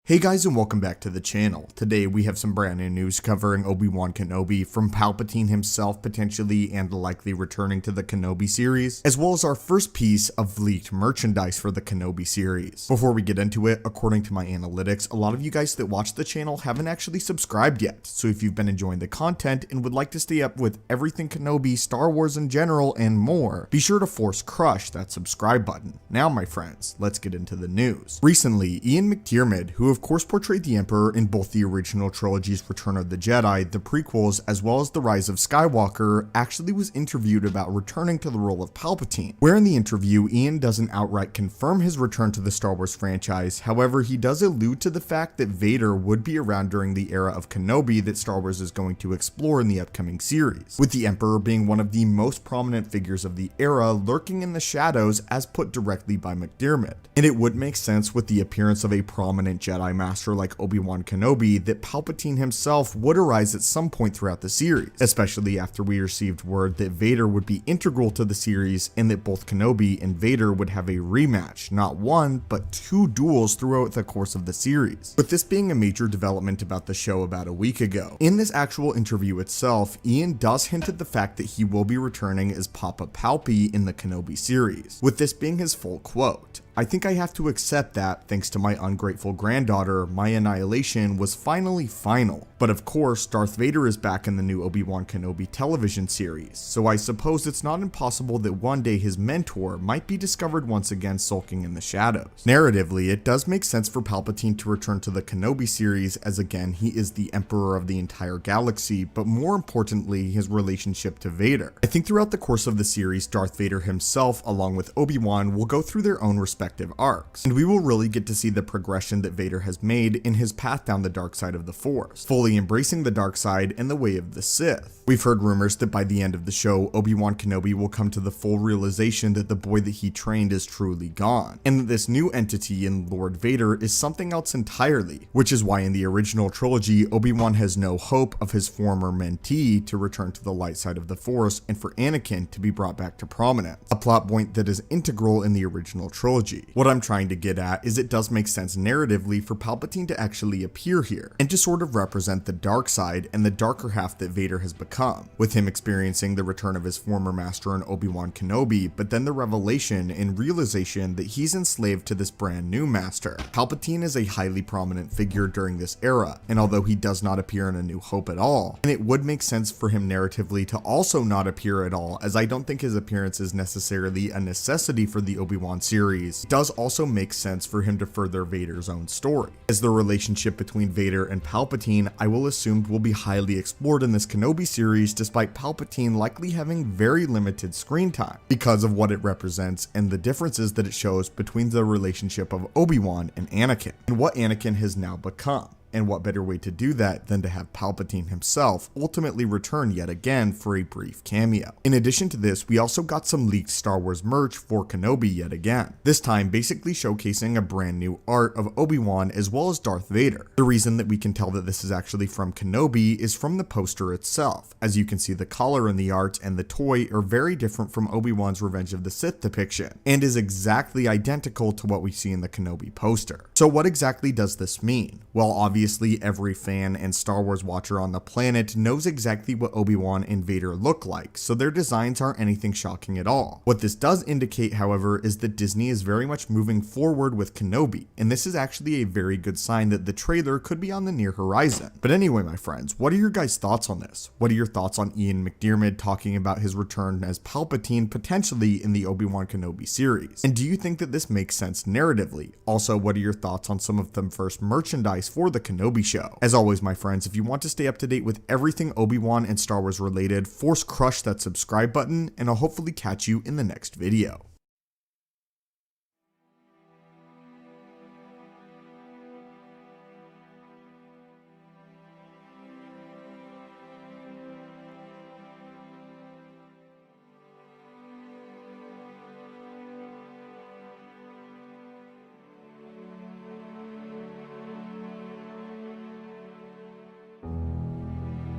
Hey guys, and welcome back to the channel. Today we have some brand new news covering Obi-Wan Kenobi, from Palpatine himself potentially and likely returning to the Kenobi series, as well as our first piece of leaked merchandise for the Kenobi series. Before we get into it, according to my analytics, a lot of you guys that watch the channel haven't actually subscribed yet, so if you've been enjoying the content and would like to stay up with everything Kenobi, Star Wars in general, and more, be sure to force crush that subscribe button. Now my friends, let's get into the news. Recently, Ian McDiarmid, who of course portrayed the Emperor in both the original trilogy's Return of the Jedi, the prequels, as well as The Rise of Skywalker, actually was interviewed about returning to the role of Palpatine, where in the interview, Ian doesn't outright confirm his return to the Star Wars franchise. However, he does allude to the fact that Vader would be around during the era of Kenobi that Star Wars is going to explore in the upcoming series, with the Emperor being one of the most prominent figures of the era lurking in the shadows, as put directly by McDiarmid. And it would make sense with the appearance of a prominent Jedi Master like Obi-Wan Kenobi that Palpatine himself would arise at some point throughout the series, especially after we received word that Vader would be integral to the series and that both Kenobi and Vader would have a rematch, not one, but two duels throughout the course of the series, with this being a major development about the show about a week ago. In this actual interview itself, Ian does hint at the fact that he will be returning as Papa Palpy in the Kenobi series, with this being his full quote. "I think I have to accept that, thanks to my ungrateful granddaughter, my annihilation was finally final. But of course, Darth Vader is back in the new Obi-Wan Kenobi television series, so I suppose it's not impossible that one day his mentor might be discovered once again sulking in the shadows." Narratively, it does make sense for Palpatine to return to the Kenobi series, as again, he is the Emperor of the entire galaxy, but more importantly, his relationship to Vader. I think throughout the course of the series, Darth Vader himself, along with Obi-Wan, will go through their own respective arcs, and we will really get to see the progression that Vader has made in his path down the dark side of the Force, fully embracing the dark side and the way of the Sith. We've heard rumors that by the end of the show, Obi-Wan Kenobi will come to the full realization that the boy that he trained is truly gone, and that this new entity in Lord Vader is something else entirely, which is why in the original trilogy, Obi-Wan has no hope of his former mentee to return to the light side of the Force and for Anakin to be brought back to prominence, a plot point that is integral in the original trilogy. What I'm trying to get at is it does make sense narratively for Palpatine to actually appear here, and to sort of represent the dark side and the darker half that Vader has become, with him experiencing the return of his former master in Obi-Wan Kenobi, but then the revelation and realization that he's enslaved to this brand new master. Palpatine is a highly prominent figure during this era, and although he does not appear in A New Hope at all, and it would make sense for him narratively to also not appear at all, as I don't think his appearance is necessarily a necessity for the Obi-Wan series, it does also make sense for him to further Vader's own story, as the relationship between Vader and Palpatine I will assume will be highly explored in this Kenobi series, despite Palpatine likely having very limited screen time because of what it represents and the differences that it shows between the relationship of Obi-Wan and Anakin, and what Anakin has now become. And what better way to do that than to have Palpatine himself ultimately return yet again for a brief cameo. In addition to this, we also got some leaked Star Wars merch for Kenobi yet again, this time basically showcasing a brand new art of Obi-Wan as well as Darth Vader. The reason that we can tell that this is actually from Kenobi is from the poster itself. As you can see, the collar in the art and the toy are very different from Obi-Wan's Revenge of the Sith depiction, and is exactly identical to what we see in the Kenobi poster. So what exactly does this mean? Well, obviously every fan and Star Wars watcher on the planet knows exactly what Obi-Wan and Vader look like, so their designs aren't anything shocking at all. What this does indicate, however, is that Disney is very much moving forward with Kenobi, and this is actually a very good sign that the trailer could be on the near horizon. But anyway, my friends, what are your guys' thoughts on this? What are your thoughts on Ian McDiarmid talking about his return as Palpatine potentially in the Obi-Wan Kenobi series? And do you think that this makes sense narratively? Also, what are your thoughts on some of the first merchandise for the Kenobi show? As always, my friends, if you want to stay up to date with everything Obi-Wan and Star Wars related, force crush that subscribe button, and I'll hopefully catch you in the next video.